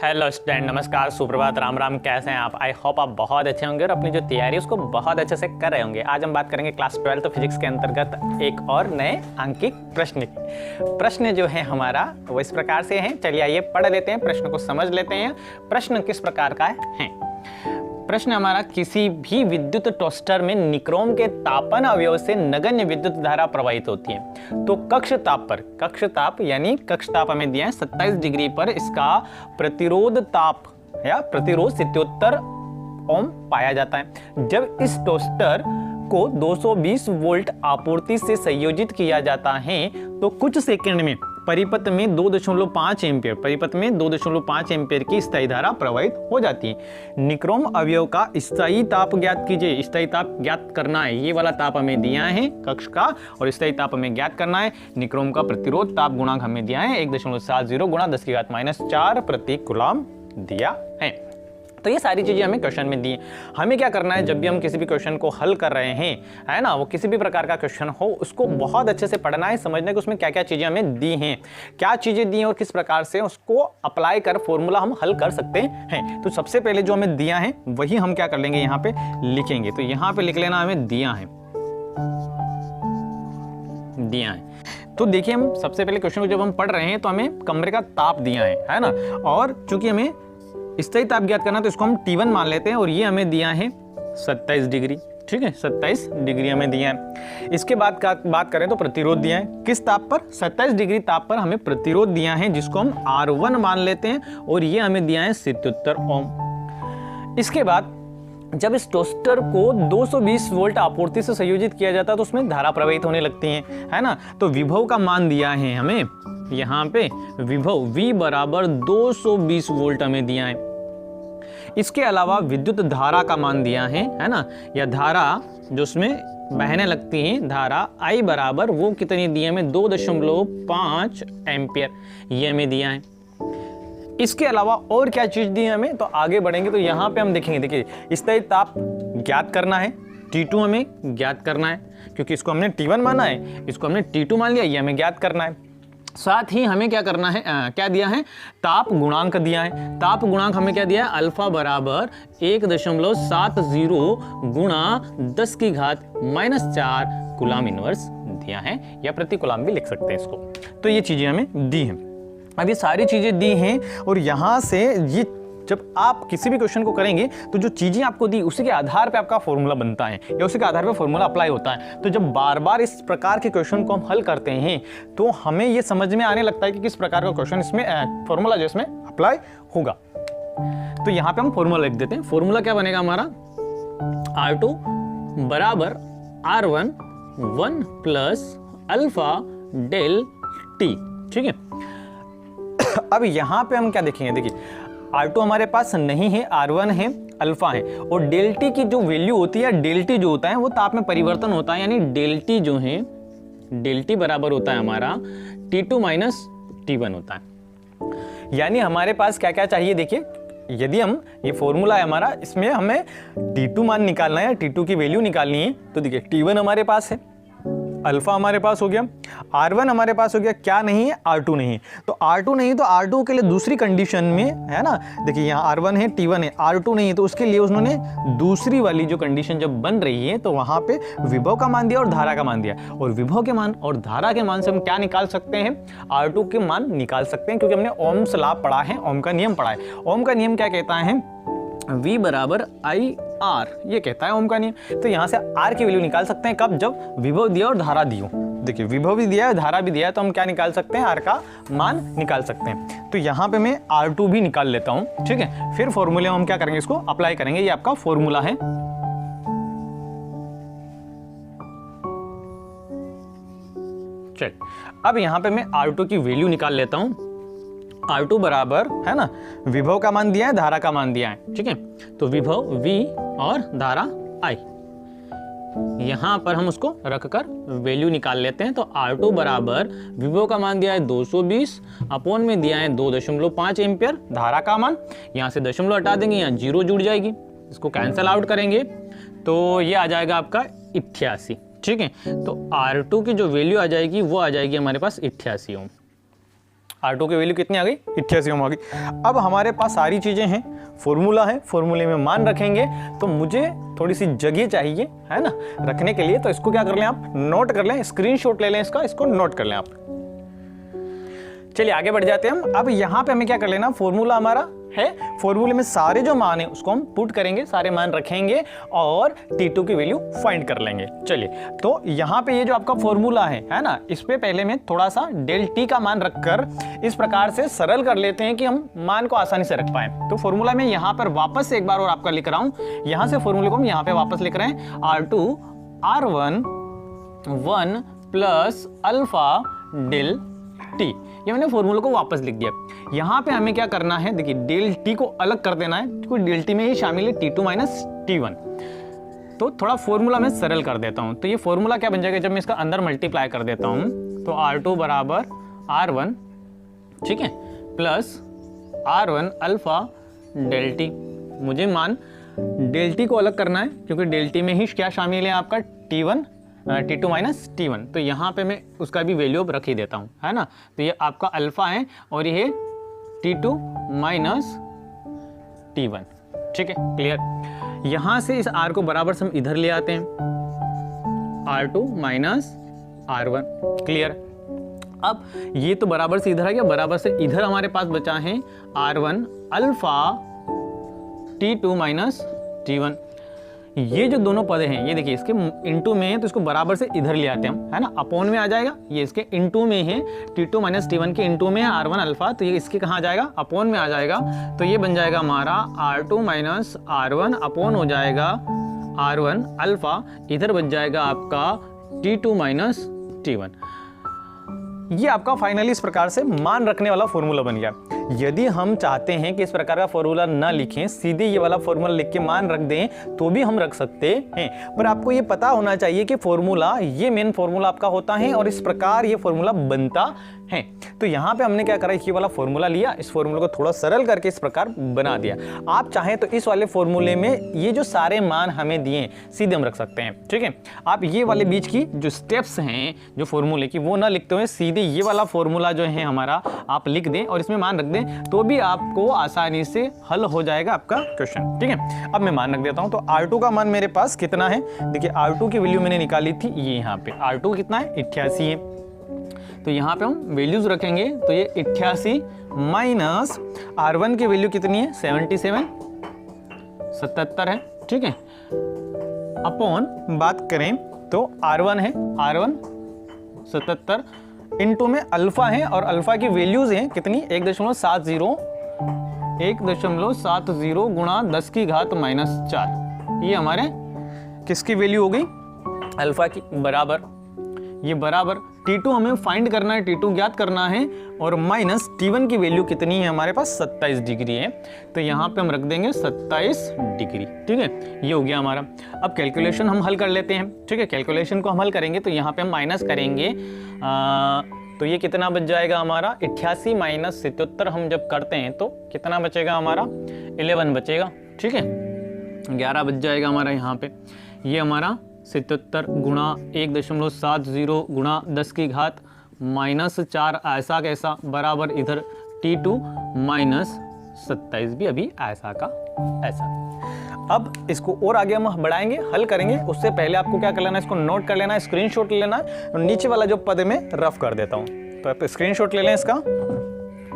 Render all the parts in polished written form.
Hello student, नमस्कार, सुप्रभात, राम राम। कैसे हैं आप? आई होप आप बहुत अच्छे होंगे और अपनी जो तैयारी है उसको बहुत अच्छे से कर रहे होंगे। आज हम बात करेंगे क्लास 12 फिजिक्स के अंतर्गत एक और नए अंकिक प्रश्न की। प्रश्न जो है हमारा वो इस प्रकार से है। चलिए आइए पढ़ लेते हैं, प्रश्न को समझ लेते हैं। प्रश्न किस प्रकार का है? प्रश्न हमारा, किसी भी विद्युत टोस्टर में निक्रोम के तापन अवयव से नगण्य विद्युत धारा प्रवाहित होती है। तो कक्ष ताप यानी कक्ष ताप हमें दिया है 27 डिग्री पर इसका प्रतिरोध ताप या प्रतिरोध 77 ओम पाया जाता है। जब इस टोस्टर को 220 वोल्ट आपूर्ति से संयोजित किया जाता है तो कुछ सेकंड में परिपथ में 2.5 एम्पीयर की स्थायी धारा प्रवाहित हो जाती है। निक्रोम अवयव का स्थायी ताप ज्ञात कीजिए। स्थायी ताप ज्ञात करना है, ये वाला ताप हमें दिया है कक्ष का, और स्थायी ताप हमें ज्ञात करना है। निक्रोम का प्रतिरोध ताप गुणांक हमें दिया है 1.70 गुणा 10⁻⁴ प्रति कूलम दिया है। तो ये सारी चीजें हमें क्वेश्चन में दी हैं। हमें क्या करना है, जब भी हम किसी भी क्वेश्चन को हल कर रहे हैं, है ना, वो किसी भी प्रकार का क्वेश्चन हो, उसको बहुत अच्छे से पढ़ना है, समझना है कि उसमें क्या क्या चीजें हमें दी हैं, क्या चीजें दी हैं और किस प्रकार से उसको अप्लाई कर फॉर्मूला हम हल कर सकते हैं। तो सबसे पहले जो हमें दिया है वही हम क्या कर लेंगे, यहाँ पे लिखेंगे। तो यहाँ पे लिख लेना हमें दिया है। तो देखिए, हम सबसे पहले क्वेश्चन को जब हम पढ़ रहे हैं तो हमें कमरे का ताप दिया है ना, और चूंकि हमें स्थायी ताप ज्ञात करना तो इसको हम T1 मान लेते हैं, और ये हमें दिया है 27 डिग्री। ठीक है, 27 डिग्री हमें दिया है। इसके बाद का बात करें तो प्रतिरोध दिया है किस ताप पर, 27 डिग्री ताप पर हमें प्रतिरोध दिया है जिसको हम R1 मान लेते हैं, और ये हमें दिया है 77 ओम। इसके बाद जब इस टोस्टर को 220 वोल्ट आपूर्ति से संयोजित किया जाता है तो उसमें धारा प्रवाहित होने लगती है ना। तो विभव का मान दिया है हमें यहाँ पे, विभव V बराबर 220 वोल्ट हमें दिया है। इसके अलावा विद्युत धारा का मान दिया है ना, या धारा जो उसमें बहने लगती है, धारा I बराबर वो कितनी दी है हमें, 2.5 एम्पियर, ये हमें दिया है। इसके अलावा और क्या चीज दी है हमें, तो आगे बढ़ेंगे तो यहाँ पे हम देखेंगे। देखिए, स्थायी ताप ज्ञात करना है, T2 हमें ज्ञात करना है, क्योंकि इसको हमने T1 माना है, इसको हमने T2 मान लिया, ये हमें ज्ञात करना है। साथ ही हमें क्या करना है, क्या दिया है, ताप गुणांक दिया है। ताप गुणांक हमें क्या दिया है, अल्फा बराबर 1.70 गुणा 10⁻⁴ कूलम इनवर्स दिया है, या प्रति कूलम भी लिख सकते हैं इसको। तो ये चीजें हमें दी हैं। अब ये सारी चीजें दी हैं, और यहाँ से ये जब आप किसी भी क्वेश्चन को करेंगे तो जो चीजें आपको दी उसी के आधार पे आपका फॉर्मूला बनता है, या उसी के आधार पे फॉर्मूला अप्लाई होता है। तो जब बार बार इस प्रकार के क्वेश्चन को हम हल करते हैं तो हमें ये समझ में आने लगता है कि किस प्रकार का क्वेश्चन इसमें फॉर्मूला जो इसमें अप्लाई होगा। तो यहाँ पे हम फॉर्मूला लिख देते हैं। फॉर्मूला क्या बनेगा हमारा, R2 बराबर R1 1 plus alpha del T. ठीक है, अब यहाँ पे हम क्या देखेंगे, देखिए R2 हमारे पास नहीं है, R1 है, अल्फा है, और डेल टी की जो वैल्यू होती है, डेल टी जो होता है वो ताप में परिवर्तन होता है, यानी डेल टी जो है, डेल टी बराबर होता है हमारा T2 माइनस T1 होता है। यानी हमारे पास क्या क्या चाहिए, देखिए, यदि हम ये फॉर्मूला है हमारा, इसमें हमें T2 मान निकालना है, T2 की वैल्यू निकालनी है। तो देखिए, T1 हमारे पास है, अल्फा हमारे पास हो गया, R1 हमारे पास हो गया, क्या नहीं है, R2 नहीं है। तो R2 नहीं, तो R2 के लिए दूसरी कंडीशन में, है ना, देखिए यहाँ R1 है, T1 है, R2 नहीं है, तो उसके लिए उन्होंने दूसरी वाली जो कंडीशन जब बन रही है तो वहां पे विभव का मान दिया और धारा का मान दिया, और विभव के मान और धारा के मान से हम क्या निकाल सकते हैं, R2 के मान निकाल सकते हैं, क्योंकि हमने ओम्स लॉ पढ़ा है, ओम का नियम पढ़ा है। ओम का नियम क्या कहता है, V बराबर IR, ये कहता है ओम का नियम। तो यहाँ से R की वैल्यू निकाल सकते हैं, कब, जब विभव दिया और धारा दी हो। देखिए, विभव भी दिया है, धारा भी दिया है, तो हम क्या निकाल सकते हैं, R का मान निकाल सकते हैं। तो यहाँ पे मैं R2 भी निकाल लेता हूँ। ठीक है, फिर फॉर्मूले में हम क्या करेंगे, इसको अप्लाई करेंगे। ये आपका फॉर्मूला है। चल, अब यहाँ पे मैं R2 की वैल्यू निकाल लेता हूँ। R2 बराबर, है ना, विभव का मान दिया है, धारा का मान दिया है। ठीक है, तो विभव V और धारा I, यहां पर हम उसको रखकर वैल्यू निकाल लेते हैं। तो R2 बराबर विभव का मान दिया है 220, अपॉन में दिया है 2.5 एम्पियर, धारा का मान, यहां से दशमलव हटा देंगे, यहाँ 0 जुड़ जाएगी, इसको कैंसिल आउट करेंगे तो ये आ जाएगा आपका 88। ठीक है, तो R2 की जो वैल्यू आ जाएगी वो आ जाएगी हमारे पास 88 ओम। R2 की वैल्यू कितनी आ गई, 88 ओम आ गई। अब हमारे पास सारी चीज़ें हैं, फॉर्मूला है, फॉर्मूले में मान रखेंगे, तो मुझे थोड़ी सी जगह चाहिए है ना रखने के लिए। तो इसको क्या कर लें, आप नोट कर लें, स्क्रीनशॉट ले लें इसका, इसको नोट कर लें आप। चलिए आगे बढ़ जाते हैं हम। अब यहाँ पे हमें क्या कर लेना, फॉर्मूला हमारा है, फॉर्मूले में सारे जो मान है उसको हम पुट करेंगे, सारे मान रखेंगे और T2 की वैल्यू फाइंड कर लेंगे। चलिए, तो यहाँ पे ये जो आपका फॉर्मूला है ना, इस पे पहले में थोड़ा सा डेल टी का मान रखकर इस प्रकार से सरल कर लेते हैं कि हम मान को आसानी से रख पाए। तो फॉर्मूला में यहाँ पर वापस से एक बार और आपका लिख रहा हूँ, यहाँ से फॉर्मूले को हम यहाँ पे वापस लिख रहे हैं, R2 R1 1 plus alpha del T. ये मैंने फॉर्मूला को वापस लिख दिया। यहाँ पे हमें क्या करना है, देखिए डेल टी को अलग कर देना है, क्योंकि डेल टी में ही शामिल है T2 माइनस T1। तो थोड़ा फॉर्मूला मैं सरल कर देता हूँ। तो ये फॉर्मूला क्या बन जाएगा, जब मैं इसका अंदर मल्टीप्लाई कर देता हूँ, तो R2 बराबर R1, ठीक है, plus R1 alpha del T. मुझे मान डेल टी को अलग करना है, क्योंकि डेल टी में ही क्या शामिल है आपका T2 माइनस T1। तो यहाँ पे मैं उसका भी वैल्यू अब रख ही देता हूँ, है ना। तो ये आपका अल्फा है और ये T2 माइनस T1, ठीक है, क्लियर। यहाँ से इस R को बराबर से हम इधर ले आते हैं, R2 माइनस R1, क्लियर। अब ये तो बराबर से इधर आ गया, बराबर से इधर हमारे पास बचा है R1 alpha T2 minus T1। ये जो दोनों पद हैं, ये देखिए इसके इनटू में है, तो इसको बराबर से इधर ले आते हैं हम, है ना, अपॉन में आ जाएगा। ये इसके इनटू में है, T2 माइनस T1 के इनटू में है R1 अल्फा, तो ये इसके कहाँ आ जाएगा, अपॉन में आ जाएगा। तो ये बन जाएगा हमारा R2 माइनस R1 अपॉन हो जाएगा R1 अल्फा, इधर बच जाएगा आपका T2 माइनस T1। ये आपका फाइनली इस प्रकार से मान रखने वाला फॉर्मूला बन गया। यदि हम चाहते हैं कि इस प्रकार का फॉर्मूला ना लिखें, सीधे ये वाला फॉर्मूला लिख के मान रख दें, तो भी हम रख सकते हैं। पर आपको ये पता होना चाहिए कि फॉर्मूला ये मेन फॉर्मूला आपका होता है और इस प्रकार ये फॉर्मूला बनता है। तो यहाँ पे हमने क्या करा, ये वाला फॉर्मूला लिया, इस फॉर्मूला को थोड़ा सरल करके इस प्रकार बना दिया। आप चाहें तो इस वाले फॉर्मूले में ये जो सारे मान हमें दिए सीधे हम रख सकते हैं, ठीक है। आप ये वाले बीच की जो स्टेप्स हैं जो फॉर्मूले की, वो ना लिखते हुए सीधे ये वाला फॉर्मूला जो है हमारा आप लिख दें और इसमें मान रख दें, तो भी आपको आसानी से हल हो जाएगा आपका क्वेश्चन, ठीक है। अब मैं मान रख देता हूं। तो R2 का मान मेरे पास कितना है, देखिए R2 की वैल्यू मैंने निकाली थी, ये यहाँ पे R2 कितना है, 88 है। तो यहाँ पे हम वैल्यूज रखेंगे, तो ये 88 माइनस R1 की वैल्यू कितनी है, 77 है, ठीक है। अपॉन बात करें तो R1 है, R1 77 इनटू में अल्फा है, और अल्फा की वैल्यूज हैं कितनी, 1.70 गुणा 10 की घात माइनस 4। ये हमारे किसकी वैल्यू हो गई, अल्फा की, बराबर ये बराबर T2 हमें फाइंड करना है, T2 ज्ञात करना है, और माइनस T1 की वैल्यू कितनी है हमारे पास, 27 डिग्री है। तो यहाँ पे हम रख देंगे 27 डिग्री, ठीक है। ये हो गया हमारा। अब कैलकुलेशन हम हल कर लेते हैं, ठीक है। कैलकुलेशन को हम हल करेंगे तो यहाँ पे हम माइनस करेंगे, तो ये कितना बच जाएगा हमारा, 88 माइनस 77 हम जब करते हैं तो कितना बचेगा हमारा, 11 बचेगा, ठीक है। 11 बच जाएगा हमारा यहाँ पे। ये हमारा 77 गुणा 1.70 गुणा 10 की घात माइनस 4 ऐसा कैसा, बराबर इधर T2 माइनस 27 भी अभी ऐसा का ऐसा। अब इसको और आगे हम बढ़ाएंगे, हल करेंगे। उससे पहले आपको क्या कर लेना है, इसको नोट कर लेना है, स्क्रीनशॉट ले लेना है, और नीचे वाला जो पद में रफ कर देता हूँ, तो आप स्क्रीनशॉट ले लें इसका।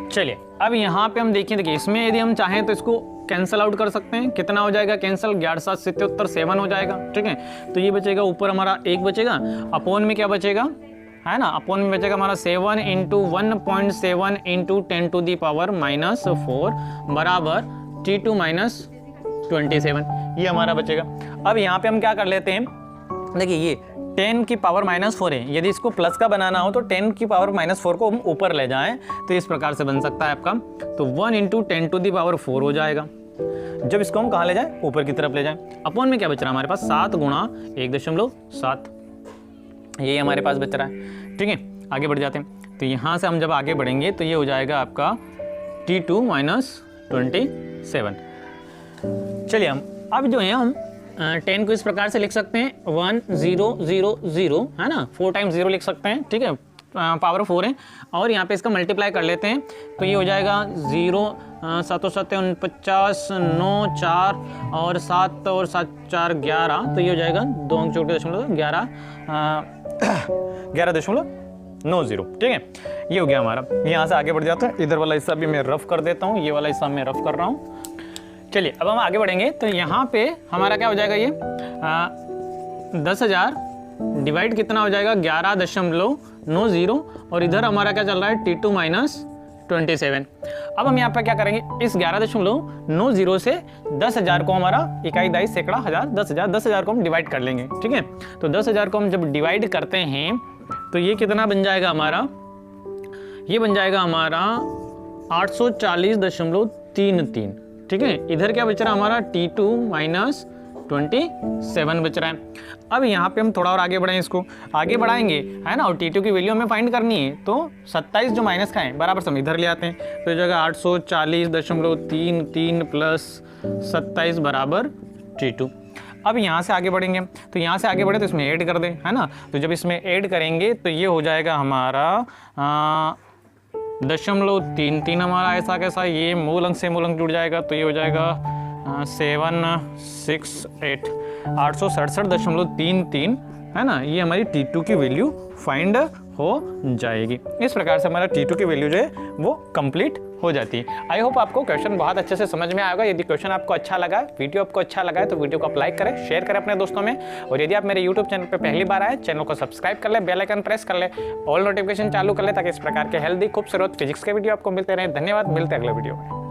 चलिए अब यहाँ पे हम देखिए इसमें यदि हम चाहें तो इसको कैंसल आउट कर सकते हैं। कितना हो जाएगा कैंसल, 11 7 77 7 हो जाएगा, ठीक है। तो ये बचेगा, ऊपर हमारा 1 बचेगा, अपॉन में क्या बचेगा, है ना, अपॉन में बचेगा हमारा 7 into 1.7 into 10 to the power minus 4 बराबर T2 माइनस 27, ये हमारा बचेगा। अब यहाँ पे हम क्या कर लेते हैं, देखिए ये 10 की पावर -4 है, यदि इसको प्लस का बनाना हो तो 10 की पावर -4 को हम ऊपर ले जाएं तो इस प्रकार से बन सकता है आपका। तो 1 इंटू 10 टू दी पावर 4 हो जाएगा, जब इसको हम कहाँ ले जाएं, ऊपर की तरफ ले जाएं। अपॉन में क्या बच रहा है हमारे पास, 7 गुणा 1.7, ये हमारे पास बच रहा है, ठीक है। आगे बढ़ जाते हैं। तो यहाँ से हम जब आगे बढ़ेंगे तो ये हो जाएगा आपका T2 माइनस 27। चलिए हम अब जो है हम 10 को इस प्रकार से लिख सकते हैं 1 0 0 0, है ना, 4 टाइम्स 0 लिख सकते हैं, ठीक है। पावर 4 है और यहाँ पे इसका मल्टीप्लाई कर लेते हैं तो ये हो जाएगा 0 7 7 49 9 4 और 7 और 7 4 11, तो ये हो जाएगा 2 अंक छोटे दशमलव 11.90, ठीक है। ये हो गया हमारा। यहाँ से आगे बढ़ जाते हैं, इधर वाला हिस्सा भी मैं रफ कर देता हूँ, ये वाला हिस्सा मैं रफ कर रहा हूँ। चलिए अब हम आगे बढ़ेंगे तो यहाँ पे हमारा क्या हो जाएगा, ये 10,000 डिवाइड कितना हो जाएगा 11.90 और इधर हमारा क्या चल रहा है T2 माइनस 27। अब हम यहाँ पर क्या करेंगे, इस 11.90 से 10,000 को हमारा इकाई दाई सैकड़ा हज़ार 10,000 को हम डिवाइड कर लेंगे, ठीक है। तो 10,000 को हम जब डिवाइड करते हैं तो ये कितना बन जाएगा हमारा, ये बन जाएगा हमारा 840.33, ठीक है। इधर क्या बच रहा है हमारा T2 माइनस 27 बच रहा है। अब यहाँ पे हम थोड़ा और आगे बढ़ें, इसको आगे बढ़ाएंगे है ना, और T2 की वैल्यू हमें फाइंड करनी है। तो 27 जो माइनस का है बराबर से हम इधर ले आते हैं, तो जगह 840.33 प्लस 27 बराबर T2। अब यहाँ से आगे बढ़ेंगे, तो यहाँ से आगे बढ़े तो इसमें ऐड कर दें, है ना। तो जब इसमें ऐड करेंगे तो ये हो जाएगा हमारा 0.33 हमारा ऐसा कैसा, ये मूल अंक से मूल अंक जुड़ जाएगा, तो ये हो जाएगा 768 867.33, है ना। ये हमारी T2 की वैल्यू फाइंड हो जाएगी। इस प्रकार से हमारा T2 की वैल्यू जो है वो कंप्लीट हो जाती है। आई होप आपको क्वेश्चन बहुत अच्छे से समझ में आएगा। यदि क्वेश्चन आपको अच्छा लगा, वीडियो आपको अच्छा लगा है तो वीडियो को आप लाइक करें, शेयर करें अपने दोस्तों में, और यदि आप मेरे यूट्यूब चैनल पर पहली बार आए, चैनल को सब्सक्राइब कर ले, बेल आइकन प्रेस कर ले, ऑल नोटिफिकेशन चालू कर ले, ताकि इस प्रकार के हेल्दी खूबसूरत फिजिक्स के वीडियो आपको मिलते रहे। धन्यवाद, मिलते हैं अगले वीडियो में।